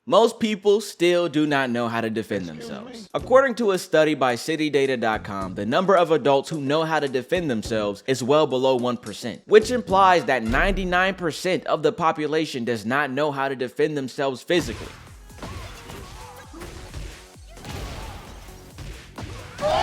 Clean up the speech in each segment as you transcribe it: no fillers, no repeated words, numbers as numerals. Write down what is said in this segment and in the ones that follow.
Most people still do not know how to defend themselves. According to a study by citydata.com, the number of adults who know how to defend themselves is well below 1%, which implies that 99% of the population does not know how to defend themselves physically.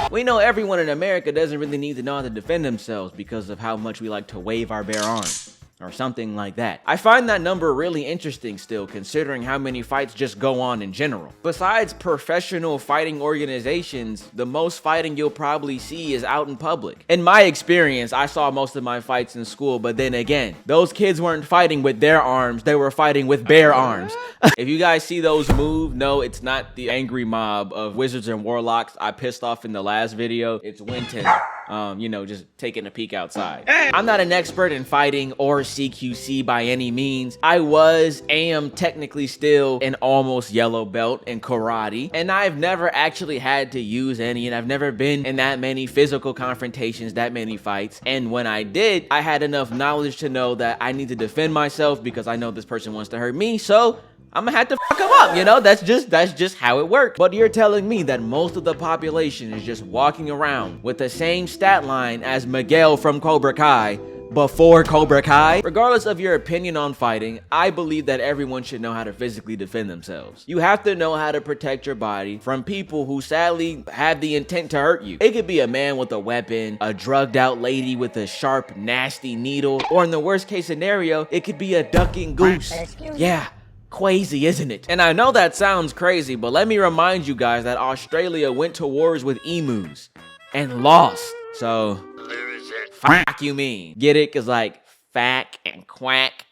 We know everyone in America doesn't really need to know how to defend themselves because of how much we like to wave our bare arms. Or something like that. I find that number really interesting still, considering how many fights just go on in general. Besides professional fighting organizations, the most fighting you'll probably see is out in public. In my experience, I saw most of my fights in school, but then again, those kids weren't fighting with their arms, they were fighting with bare arms. If you guys see those move, no, it's not the angry mob of wizards and warlocks I pissed off in the last video. It's Winton. Just taking a peek outside. I'm not an expert in fighting or CQC by any means. I am technically still an almost yellow belt in karate, and I've never actually had to use any, and I've never been in that many physical confrontations, that many fights. And when I did, I had enough knowledge to know that I need to defend myself because I know this person wants to hurt me, so I'm gonna have to fuck him up, that's just how it works. But you're telling me that most of the population is just walking around with the same stat line as Miguel from Cobra Kai before Cobra Kai? Regardless of your opinion on fighting, I believe that everyone should know how to physically defend themselves. You have to know how to protect your body from people who sadly have the intent to hurt you. It could be a man with a weapon, a drugged out lady with a sharp, nasty needle, or in the worst case scenario, it could be a ducking goose. Yeah. Crazy, isn't it? And I know that sounds crazy, but let me remind you guys that Australia went to wars with emus and lost. So, fuck you mean. Get it? Cause like, fack and quack.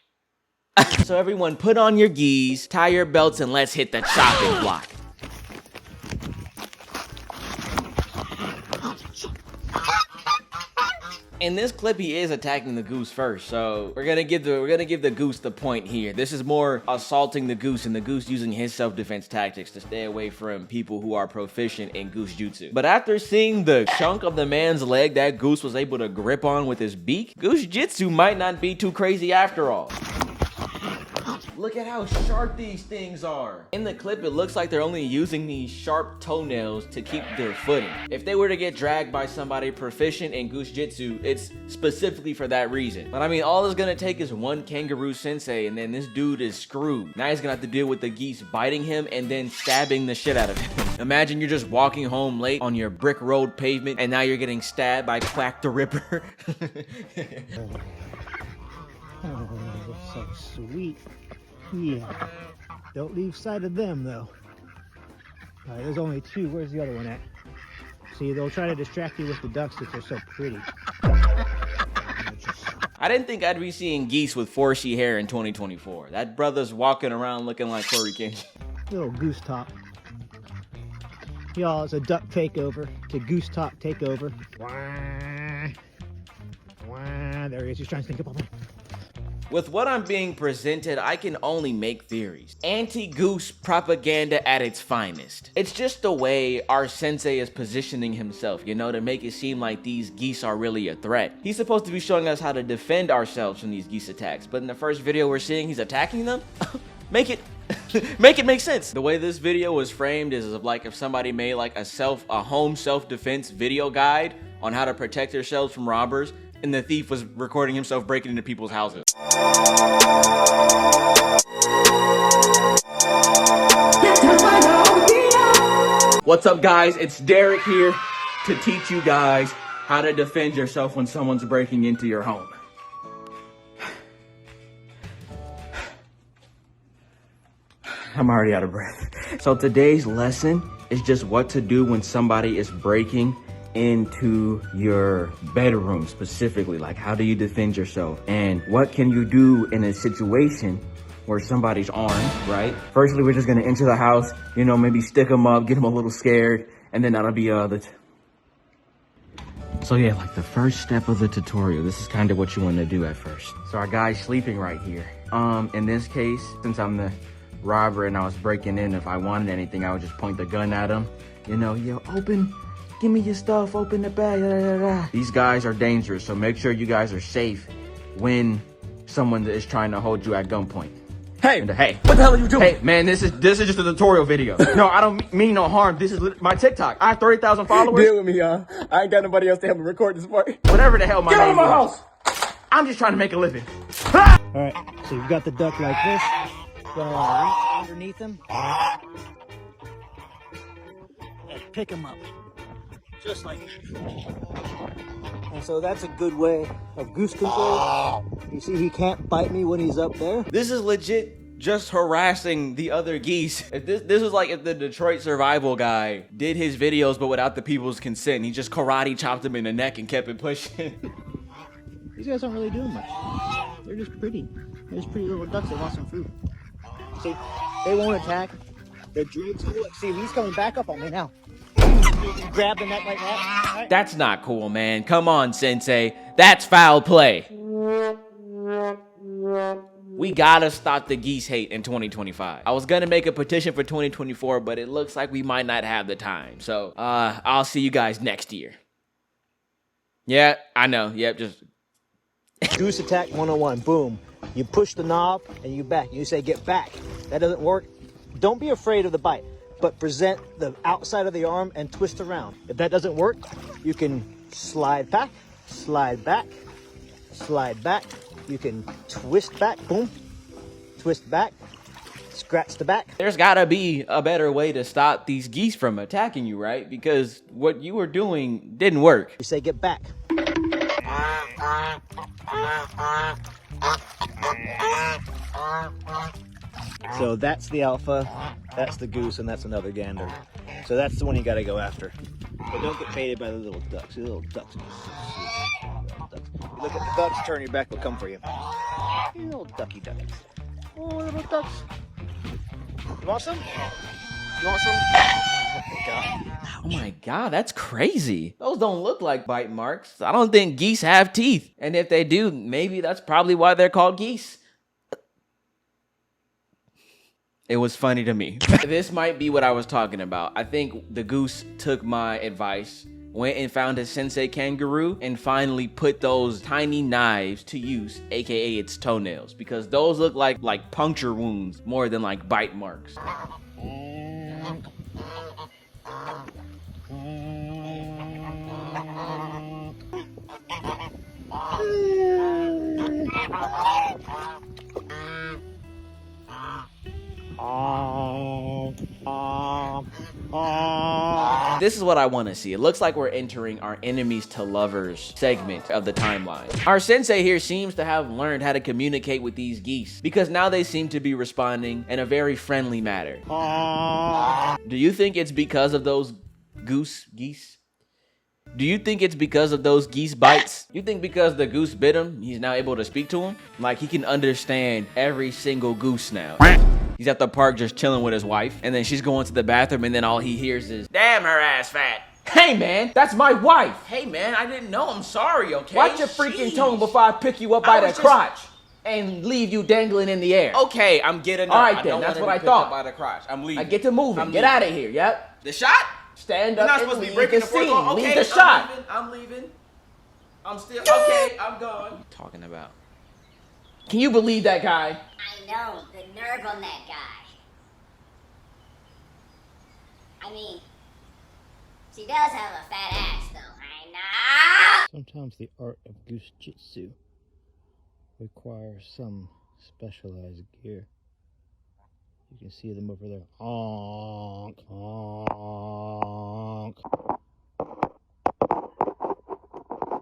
So everyone put on your gis, tie your belts, and let's hit the chopping block. In this clip, he is attacking the goose first, so we're gonna give the goose the point here. This is more assaulting the goose, and the goose using his self-defense tactics to stay away from people who are proficient in goose jutsu. But after seeing the chunk of the man's leg that goose was able to grip on with his beak, goose jitsu might not be too crazy after all. Look at how sharp these things are. In the clip, it looks like they're only using these sharp toenails to keep their footing. If they were to get dragged by somebody proficient in Goose Jitsu, it's specifically for that reason. But I mean, all it's gonna take is one kangaroo sensei, and then this dude is screwed. Now he's gonna have to deal with the geese biting him and then stabbing the shit out of him. Imagine you're just walking home late on your brick road pavement, and now you're getting stabbed by Quack the Ripper. Oh, so sweet. Yeah. Don't lose sight of them, though. All right, there's only two. Where's the other one at? See, they'll try to distract you with the ducks because they're so pretty. I didn't think I'd be seeing geese with 4C hair in 2024. That brother's walking around looking like Corey Kenshin. Little goose top. Y'all, it's a duck takeover to goose top takeover. Wah. Wah. There he is. He's trying to sneak up on me. With what I'm being presented, I can only make theories. Anti-goose propaganda at its finest. It's just the way our sensei is positioning himself, to make it seem like these geese are really a threat. He's supposed to be showing us how to defend ourselves from these geese attacks, but in the first video we're seeing he's attacking them? Make it make sense. The way this video was framed is like if somebody made like a home self-defense video guide on how to protect yourselves from robbers, and the thief was recording himself breaking into people's houses. What's up, guys? It's Derek here to teach you guys how to defend yourself when someone's breaking into your home. I'm already out of breath. So today's lesson is just what to do when somebody is breaking into your bedroom specifically. Like, how do you defend yourself? And what can you do in a situation where somebody's armed, right? Firstly, we're just gonna enter the house, maybe stick them up, get them a little scared, and then that'll be So yeah, like the first step of the tutorial, this is kind of what you want to do at first. So our guy's sleeping right here. In this case, since I'm the robber and I was breaking in, if I wanted anything, I would just point the gun at him. Yo, open, give me your stuff, open the bag. These guys are dangerous, so make sure you guys are safe when someone is trying to hold you at gunpoint. Hey, what the hell are you doing? Hey, man, this is just a tutorial video. No, I don't mean no harm. This is my TikTok. I have 30,000 followers. Deal with me, y'all. I ain't got nobody else to help me record this part. Whatever the hell my Get out name of my was. house! I'm just trying to make a living. All right, so you've got the duck like this. You're gonna want to reach underneath him and pick him up, just like that. And so that's a good way of goose control. You see, he can't bite me when he's up there. This is legit just harassing the other geese. If this was like if the Detroit survival guy did his videos but without the people's consent. He just karate chopped him in the neck and kept it pushing. These guys aren't really doing much. They're just pretty. They're just pretty little ducks that want some food. See, they won't attack. They're druids. Look, see, he's coming back up on me now. Grab the neck like that. Right. That's not cool, man. Come on, Sensei. That's foul play. We gotta stop the geese hate in 2025. I was gonna make a petition for 2024, but it looks like we might not have the time. So, I'll see you guys next year. Yeah, I know. Yep, just... Goose attack 101. Boom. You push the knob and you back. You say, get back. That doesn't work. Don't be afraid of the bite, but present the outside of the arm and twist around. If that doesn't work, you can slide back, slide back, slide back. You can twist back, boom, twist back, scratch the back. There's gotta be a better way to stop these geese from attacking you, right? Because what you were doing didn't work. You say, get back. So that's the alpha, that's the goose, and that's another gander. So that's the one you gotta go after. But don't get baited by the little ducks. The little ducks are so sweet. Little ducks. You look at the ducks, turn your back, they'll come for you. You little ducky duckies. Oh, little ducks. You want some? You want some? Oh my God. Oh my God, that's crazy. Those don't look like bite marks. I don't think geese have teeth. And if they do, maybe that's probably why they're called geese. It was funny to me. This might be what I was talking about. I think the goose took my advice, went and found a sensei kangaroo, and finally put those tiny knives to use, aka its toenails, because those look like puncture wounds more than like bite marks. This is what I want to see. It looks like we're entering our enemies to lovers segment of the timeline. Our sensei here seems to have learned how to communicate with these geese because now they seem to be responding in a very friendly manner. Do you think it's because of those geese? Do you think it's because of those geese bites? You think because the goose bit him, he's now able to speak to him? Like he can understand every single goose now. He's at the park just chilling with his wife, and then she's going to the bathroom, and then all he hears is, "Damn, her ass fat." Hey man, that's my wife. Hey man, I didn't know. I'm sorry, okay? Watch your freaking tongue before I pick you up by the crotch and leave you dangling in the air. Okay, I'm getting up. All right then, that's what I thought. By the crotch. I'm leaving. I get to moving. Get out of here. Yep. The shot. Stand up. You're not supposed to be breaking the fourth wall. Okay, leave the shot. I'm leaving. I'm still okay. I'm gone. What are you talking about? Can you believe that guy? I know, the nerve on that guy. I mean, she does have a fat ass, though. I know. Sometimes the art of goose jitsu requires some specialized gear. You can see them over there. Honk, honk.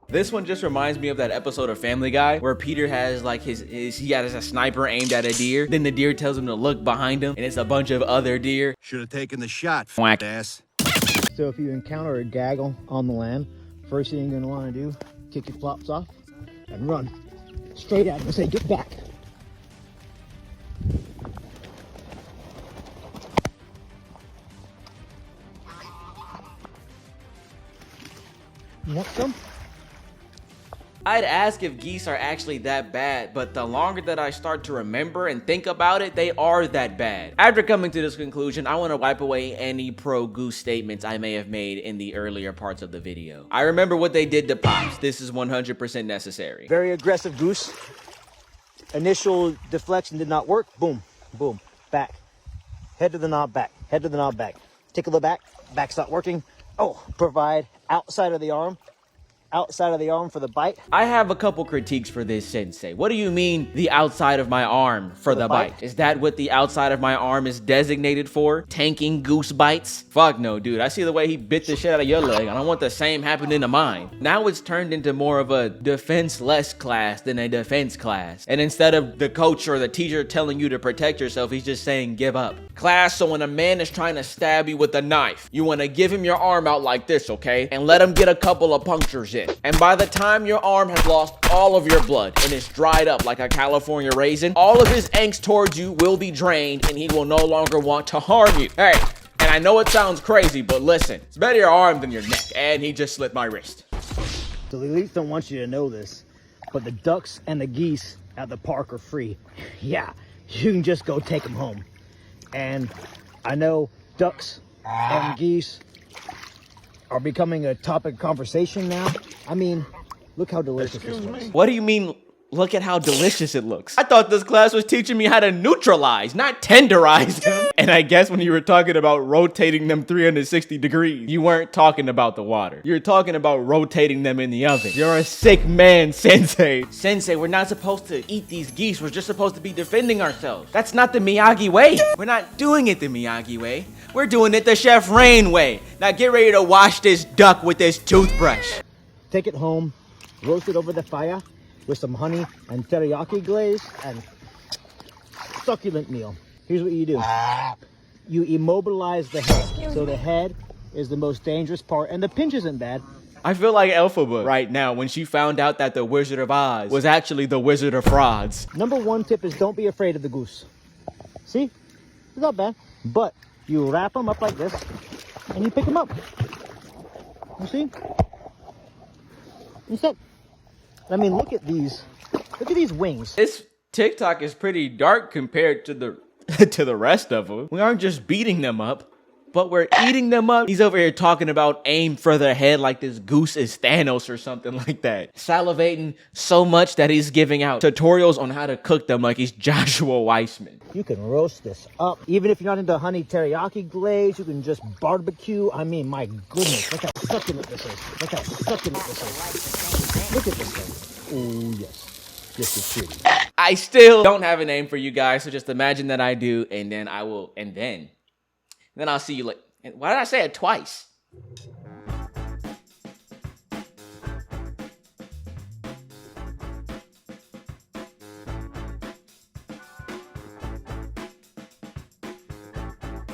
This one just reminds me of that episode of Family Guy where Peter has like he has a sniper aimed at a deer. Then the deer tells him to look behind him and it's a bunch of other deer. Should have taken the shot, Whack. ass. So if you encounter a gaggle on the land, first thing you're gonna wanna do, kick your flops off and run straight at him and say, get back. You want some? I'd ask if geese are actually that bad, but the longer that I start to remember and think about it, they are that bad. After coming to this conclusion, I want to wipe away any pro-goose statements I may have made in the earlier parts of the video. I remember what they did to Pops. This is 100% necessary. Very aggressive goose. Initial deflection did not work. Boom. boom, back. Head to the knob, back. Head to the knob, back. Tickle the back. Back's not working. Oh, provide outside of the arm. Outside of the arm for the bite. I have a couple critiques for this sensei. What do you mean the outside of my arm for the bite? Is that what the outside of my arm is designated for? Tanking goose bites? Fuck no, dude. I see the way he bit the shit out of your leg. I don't want the same happening to mine. Now it's turned into more of a defense-less class than a defense class. And instead of the coach or the teacher telling you to protect yourself, he's just saying give up. Class, so when a man is trying to stab you with a knife, you want to give him your arm out like this, okay? And let him get a couple of punctures in. And by the time your arm has lost all of your blood and it's dried up like a California raisin, all of his angst towards you will be drained and he will no longer want to harm you. Hey, and I know it sounds crazy, but listen, it's better your arm than your neck. And he just slit my wrist. So the elites don't want you to know this, but the ducks and the geese at the park are free. Yeah, you can just go take them home. And I know ducks and geese are becoming a topic of conversation now. I mean, look how delicious this looks. What do you mean, look at how delicious it looks? I thought this class was teaching me how to neutralize, not tenderize them. And I guess when you were talking about rotating them 360 degrees, you weren't talking about the water. You were talking about rotating them in the oven. You're a sick man, Sensei. Sensei, we're not supposed to eat these geese. We're just supposed to be defending ourselves. That's not the Miyagi way. We're not doing it the Miyagi way. We're doing it the Chef Rain way. Now get ready to wash this duck with this toothbrush. Take it home, roast it over the fire with some honey and teriyaki glaze and succulent meal. Here's what you do. You immobilize the head. So the head is the most dangerous part, and the pinch isn't bad. I feel like Elphaba right now when she found out that the Wizard of Oz was actually the Wizard of Frauds. Number one tip is don't be afraid of the goose. See? It's not bad. But you wrap them up like this, and you pick them up. You see? And so, I mean, look at these. Look at these wings. This TikTok is pretty dark compared to the to the rest of them. We aren't just beating them up, but we're eating them up. He's over here talking about aim for their head like this goose is Thanos or something like that. Salivating so much that he's giving out tutorials on how to cook them like he's Joshua Weissman. You can roast this up. Even if you're not into honey teriyaki glaze, you can just barbecue. I mean, my goodness, look how succulent this is. Look how succulent this is. Look at this thing. Oh, yes. This is pretty. I still don't have a name for you guys, so just imagine that I do, and then I will, and then I'll see you later. Why did I say it twice?